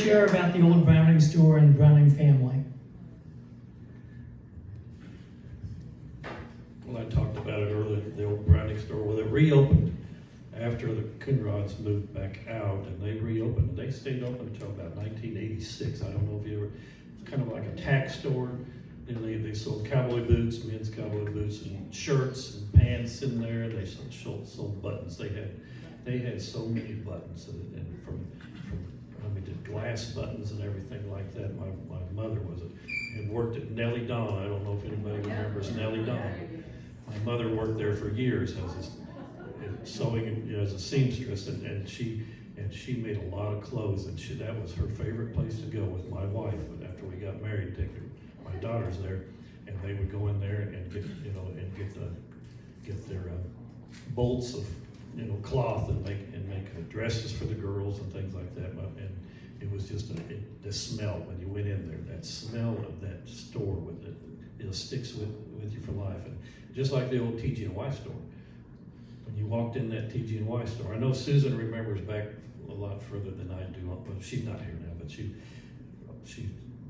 Share about the old Browning store and Browning family. Well, I talked about it earlier, the old Browning store, well, it reopened after the Coonrods moved back out, and they reopened. They stayed open until about 1986. I don't know if you ever, it's kind of like a tack store. And they sold cowboy boots, men's cowboy boots, and shirts and pants in there. They sold buttons. They had so many buttons, and from I mean, did glass buttons and everything like that. My mother had worked at Nellie Dawn. I don't know if anybody remembers Nellie Dawn. My mother worked there for years as sewing, as a seamstress, and she made a lot of clothes, and that was her favorite place to go with my wife. But after we got married, take my daughters there, and they would go in there and get their bolts of cloth and make dresses for the girls and things like that. And it was just the smell when you went in there. That smell of that store it sticks with you for life. And just like the old TG&Y store. When you walked in that TG&Y store, I know Susan remembers back a lot further than I do. But she's not here now.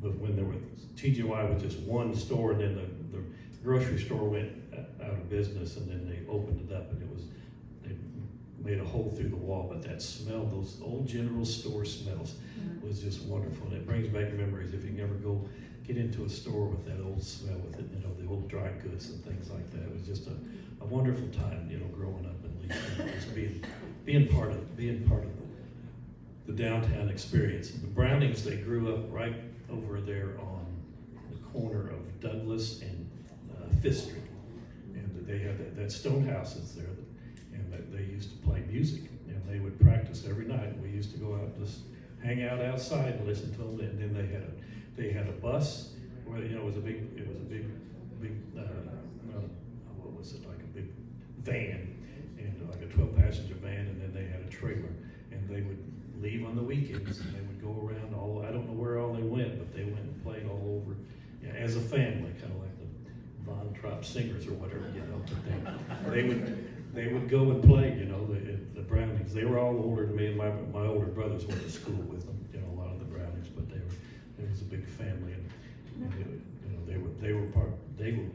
But when there was TG&Y was just one store, and then the grocery store went out of business, and then they opened it up, and they made a hole through the wall. But that smell, those old general store smells, was just wonderful, and it brings back memories. If you can ever go get into a store with that old smell, with it, the old dry goods and things like that. It was just a wonderful time, growing up in Leesburg, just being part of the downtown experience. The Brownings, they grew up right over there on the corner of Douglas and Fifth Street, and they had that stone house that's there, and they used to play music, and they would practice every night. We used to go out and just hang out outside and listen to them. And then they had a bus where it was a big what was it, like a big van, and like a 12-passenger van, and then they had a trailer, and they would leave on the weekends, and they would go around I don't know where all they went, but they went and played all over, as a family, kind of like the Von Trapp Singers or whatever, but they would go and play, the Brownings. They were all older than me, and my older brothers went to school with them, a lot of the Brownings, but it was a big family, and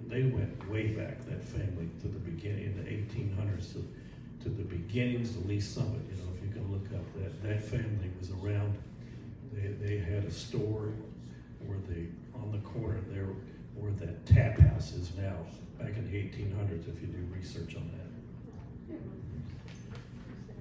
they went way back, that family, to the beginning, in the 1800s, to the beginnings of Lee Summit. If you can look up that family was around. They had a store on the corner there where that tap house is now, back in the 1800s, if you do research on that.